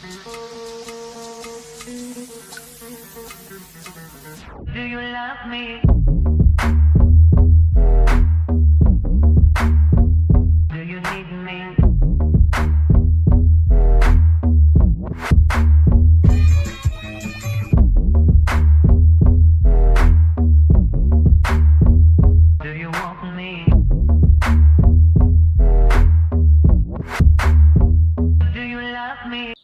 Do you love me? Do you need me? Do you want me? Do you love me?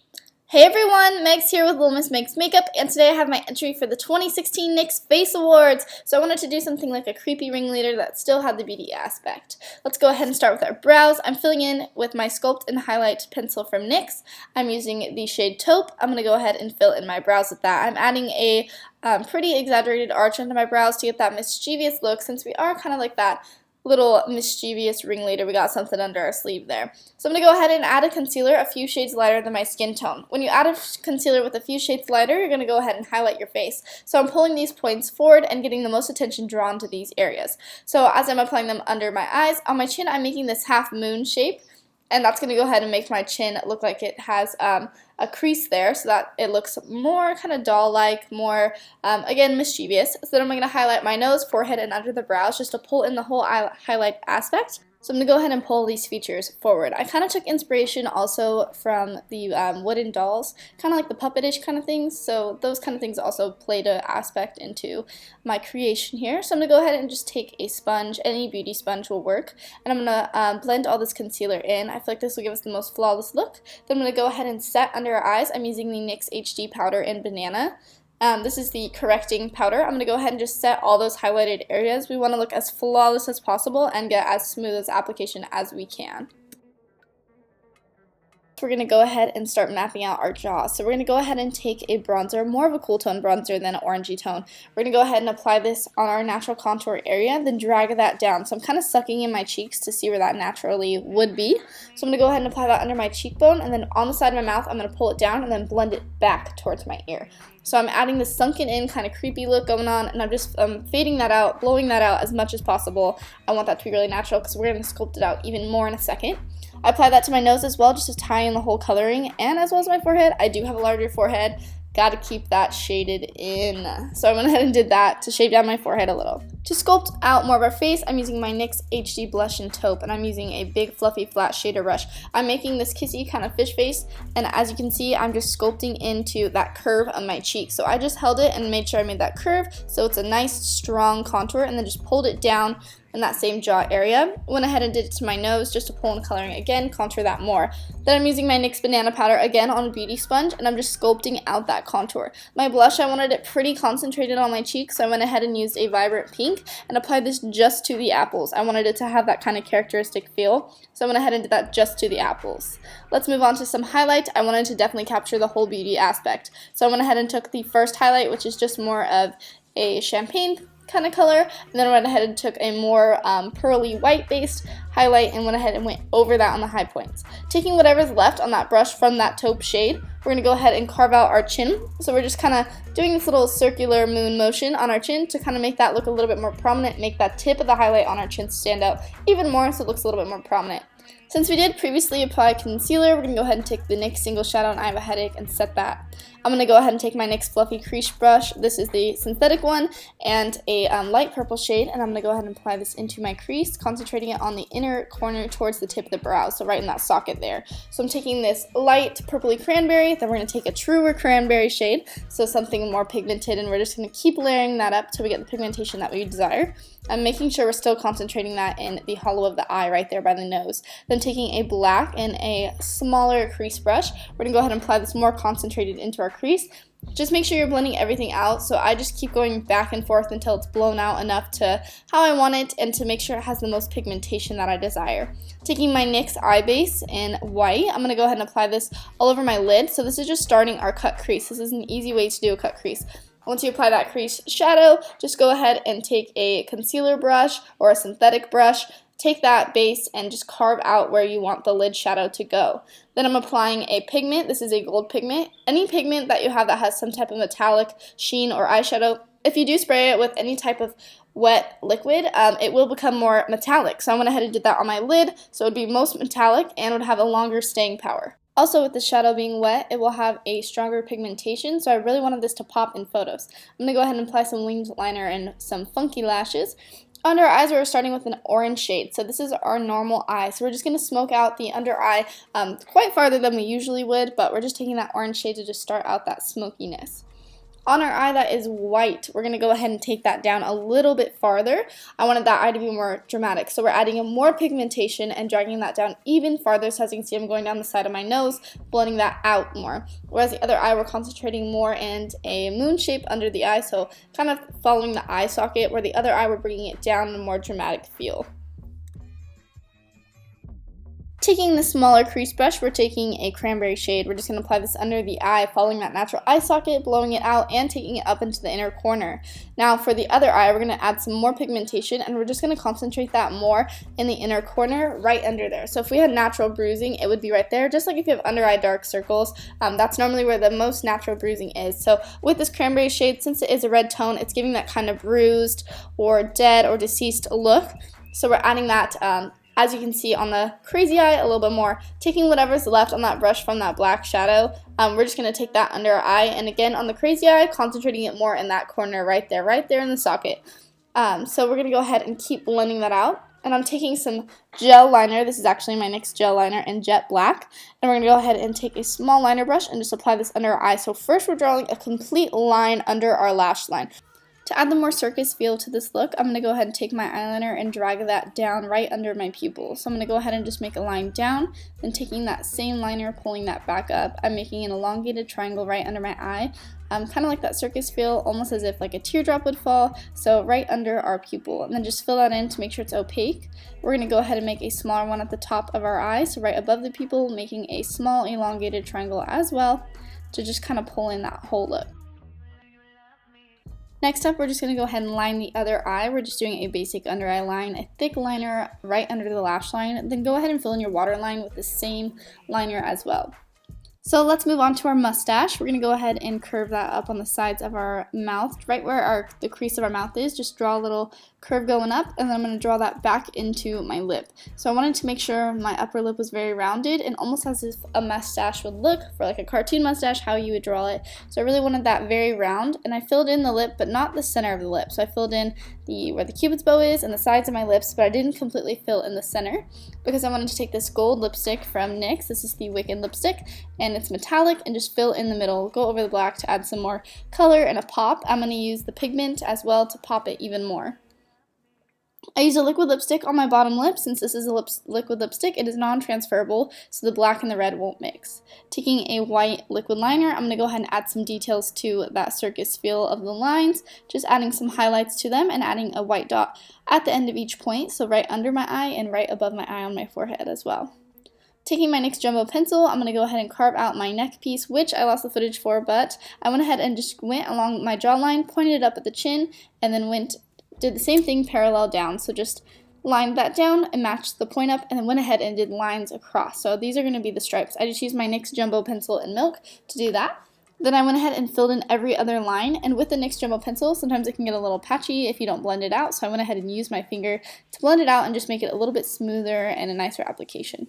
Hey everyone, Megs here with Lil Miss Megs Makeup, and today I have my entry for the 2016 NYX FACE Awards. So I wanted to do something like a creepy ringleader that still had the beauty aspect. Let's go ahead and start with our brows. I'm filling in with my Sculpt and Highlight pencil from NYX. I'm using the shade Taupe. I'm going to go ahead and fill in my brows with that. I'm adding a pretty exaggerated arch into my brows to get that mischievous look, since we are kind of like that little mischievous ringleader. We got something under our sleeve there. So I'm going to go ahead and add a concealer a few shades lighter than my skin tone. When you add a concealer with a few shades lighter, you're going to go ahead and highlight your face. So I'm pulling these points forward and getting the most attention drawn to these areas. So as I'm applying them under my eyes, on my chin I'm making this half moon shape. And that's going to go ahead and make my chin look like it has a crease there, so that it looks more kind of doll-like, more, again, mischievous. So then I'm going to highlight my nose, forehead, and under the brows just to pull in the whole highlight aspect. So I'm going to go ahead and pull these features forward. I kind of took inspiration also from the wooden dolls, kind of like the puppetish kind of things. So those kind of things also played an aspect into my creation here. So I'm going to go ahead and just take a sponge. Any beauty sponge will work. And I'm going to blend all this concealer in. I feel like this will give us the most flawless look. Then I'm going to go ahead and set under our eyes. I'm using the NYX HD powder in Banana. This is the correcting powder. I'm going to go ahead and just set all those highlighted areas. We want to look as flawless as possible and get as smooth as application as we can. We're going to go ahead and start mapping out our jaw. So we're going to go ahead and take a bronzer, more of a cool tone bronzer than an orangey tone. We're going to go ahead and apply this on our natural contour area, then drag that down. So I'm kind of sucking in my cheeks to see where that naturally would be. So I'm going to go ahead and apply that under my cheekbone, and then on the side of my mouth I'm going to pull it down and then blend it back towards my ear. So I'm adding this sunken in kind of creepy look going on, and I'm just fading that out, blowing that out as much as possible. I want that to be really natural because we're going to sculpt it out even more in a second. I apply that to my nose as well, just to tie in the whole coloring, and as well as my forehead. I do have a larger forehead. Got to keep that shaded in. So I went ahead and did that to shade down my forehead a little. To sculpt out more of our face, I'm using my NYX HD Blush in Taupe, and I'm using a big fluffy flat shader brush. I'm making this kissy kind of fish face, and as you can see, I'm just sculpting into that curve on my cheek. So I just held it and made sure I made that curve, so it's a nice strong contour, and then just pulled it down in that same jaw area. Went ahead and did it to my nose just to pull in coloring again, contour that more. Then I'm using my NYX Banana powder again on a beauty sponge, and I'm just sculpting out that contour. My blush, I wanted it pretty concentrated on my cheeks, so I went ahead and used a vibrant pink and applied this just to the apples. I wanted it to have that kind of characteristic feel, so I went ahead and did that just to the apples. Let's move on to some highlight. I wanted to definitely capture the whole beauty aspect. So I went ahead and took the first highlight, which is just more of a champagne kind of color, and then I went ahead and took a more pearly white based highlight and went ahead and went over that on the high points. Taking whatever's left on that brush from that taupe shade, we're going to go ahead and carve out our chin. So we're just kind of doing this little circular moon motion on our chin to kind of make that look a little bit more prominent, make that tip of the highlight on our chin stand out even more so it looks a little bit more prominent. Since we did previously apply concealer, we're going to go ahead and take the NYX Single Shadow and I Have a Headache and set that. I'm going to go ahead and take my NYX Fluffy Crease Brush. This is the synthetic one, and a light purple shade, and I'm going to go ahead and apply this into my crease, concentrating it on the inner corner towards the tip of the brow, so right in that socket there. So I'm taking this light purpley cranberry, then we're going to take a truer cranberry shade, so something more pigmented, and we're just going to keep layering that up till we get the pigmentation that we desire. I'm making sure we're still concentrating that in the hollow of the eye right there by the nose. Then taking a black and a smaller crease brush, we're going to go ahead and apply this more concentrated into our crease. Just make sure you're blending everything out, so I just keep going back and forth until it's blown out enough to how I want it and to make sure it has the most pigmentation that I desire. Taking my NYX eye base in white, I'm going to go ahead and apply this all over my lid. So this is just starting our cut crease. This is an easy way to do a cut crease. Once you apply that crease shadow, just go ahead and take a concealer brush or a synthetic brush, take that base and just carve out where you want the lid shadow to go. Then I'm applying a pigment. This is a gold pigment. Any pigment that you have that has some type of metallic sheen or eyeshadow, if you do spray it with any type of wet liquid, it will become more metallic. So I went ahead and did that on my lid, so it would be most metallic and would have a longer staying power. Also, with the shadow being wet, it will have a stronger pigmentation, so I really wanted this to pop in photos. I'm going to go ahead and apply some winged liner and some funky lashes. Under our eyes, we're starting with an orange shade, so this is our normal eye. So we're just going to smoke out the under eye quite farther than we usually would, but we're just taking that orange shade to just start out that smokiness. On our eye that is white, we're going to go ahead and take that down a little bit farther. I wanted that eye to be more dramatic, so we're adding in more pigmentation and dragging that down even farther. So as you can see, I'm going down the side of my nose, blending that out more. Whereas the other eye, we're concentrating more in a moon shape under the eye, so kind of following the eye socket, where the other eye, we're bringing it down in a more dramatic feel. Taking the smaller crease brush, we're taking a cranberry shade. We're just going to apply this under the eye, following that natural eye socket, blowing it out, and taking it up into the inner corner. Now for the other eye, we're going to add some more pigmentation, and we're just going to concentrate that more in the inner corner, right under there. So if we had natural bruising, it would be right there. Just like if you have under eye dark circles, that's normally where the most natural bruising is. So with this cranberry shade, since it is a red tone, it's giving that kind of bruised or dead or deceased look. So we're adding that as you can see on the crazy eye a little bit more, taking whatever's left on that brush from that black shadow. We're just going to take that under our eye, and again on the crazy eye, concentrating it more in that corner right there in the socket. So we're going to go ahead and keep blending that out. And I'm taking some gel liner. This is actually my NYX gel liner in jet black. And we're going to go ahead and take a small liner brush and just apply this under our eye. So first we're drawing a complete line under our lash line. To add the more circus feel to this look, I'm going to go ahead and take my eyeliner and drag that down right under my pupil. So I'm going to go ahead and just make a line down, then taking that same liner, pulling that back up. I'm making an elongated triangle right under my eye, kind of like that circus feel, almost as if like a teardrop would fall, so right under our pupil. And then just fill that in to make sure it's opaque. We're going to go ahead and make a smaller one at the top of our eye, so right above the pupil, making a small elongated triangle as well, to just kind of pull in that whole look. Next up, we're just going to go ahead and line the other eye. We're just doing a basic under eye line, a thick liner right under the lash line. Then go ahead and fill in your waterline with the same liner as well. So let's move on to our mustache. We're going to go ahead and curve that up on the sides of our mouth, right where the crease of our mouth is. Just draw a little curve going up, and then I'm going to draw that back into my lip. So I wanted to make sure my upper lip was very rounded and almost as if a mustache would look, for like a cartoon mustache, how you would draw it. So I really wanted that very round, and I filled in the lip, but not the center of the lip. So I filled in where the cupid's bow is and the sides of my lips, but I didn't completely fill in the center because I wanted to take this gold lipstick from NYX. This is the Wicked lipstick, and it's metallic, and just fill in the middle, go over the black to add some more color and a pop. I'm going to use the pigment as well to pop it even more. I use a liquid lipstick on my bottom lip. Since this is a liquid lipstick, it is non-transferable, so the black and the red won't mix. Taking a white liquid liner, I'm going to go ahead and add some details to that circus feel of the lines, just adding some highlights to them and adding a white dot at the end of each point, so right under my eye and right above my eye on my forehead as well. Taking my NYX Jumbo pencil, I'm going to go ahead and carve out my neck piece, which I lost the footage for, but I went ahead and just went along my jawline, pointed it up at the chin, and then did the same thing parallel down. So just lined that down and matched the point up, and then went ahead and did lines across. So these are going to be the stripes. I just used my NYX Jumbo pencil in milk to do that. Then I went ahead and filled in every other line, and with the NYX Jumbo pencil, sometimes it can get a little patchy if you don't blend it out, so I went ahead and used my finger to blend it out and just make it a little bit smoother and a nicer application.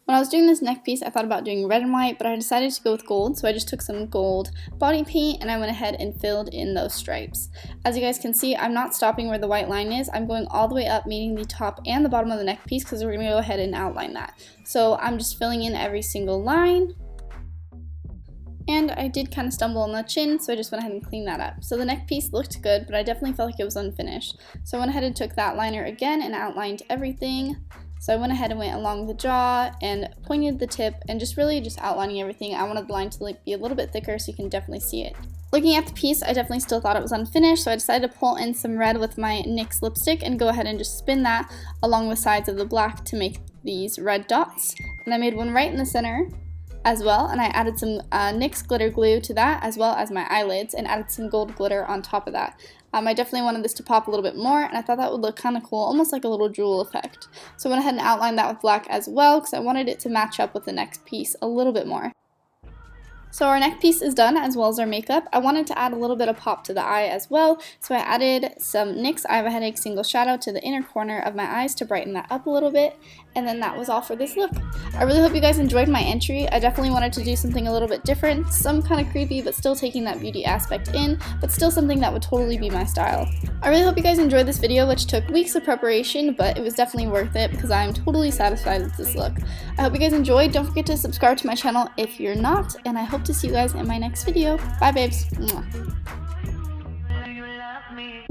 When I was doing this neck piece, I thought about doing red and white, but I decided to go with gold, so I just took some gold body paint and I went ahead and filled in those stripes. As you guys can see, I'm not stopping where the white line is. I'm going all the way up, meeting the top and the bottom of the neck piece, because we're going to go ahead and outline that. So I'm just filling in every single line. And I did kind of stumble on the chin, so I just went ahead and cleaned that up. So the neck piece looked good, but I definitely felt like it was unfinished. So I went ahead and took that liner again and outlined everything. So I went ahead and went along the jaw and pointed the tip and just outlining everything. I wanted the line to be a little bit thicker so you can definitely see it. Looking at the piece, I definitely still thought it was unfinished, so I decided to pull in some red with my NYX lipstick and go ahead and just spin that along the sides of the black to make these red dots. And I made one right in the center as well, and I added some NYX glitter glue to that, as well as my eyelids, and added some gold glitter on top of that. I definitely wanted this to pop a little bit more, and I thought that would look kind of cool, almost like a little jewel effect. So I went ahead and outlined that with black as well, because I wanted it to match up with the next piece a little bit more. So our neck piece is done, as well as our makeup. I wanted to add a little bit of pop to the eye as well, so I added some NYX I Have a Headache Single Shadow to the inner corner of my eyes to brighten that up a little bit, and then that was all for this look. I really hope you guys enjoyed my entry. I definitely wanted to do something a little bit different, some kind of creepy, but still taking that beauty aspect in, but still something that would totally be my style. I really hope you guys enjoyed this video, which took weeks of preparation, but it was definitely worth it because I'm totally satisfied with this look. I hope you guys enjoyed. Don't forget to subscribe to my channel if you're not, and I hope to see you guys in my next video. Bye, babes. Mwah. Do you love me?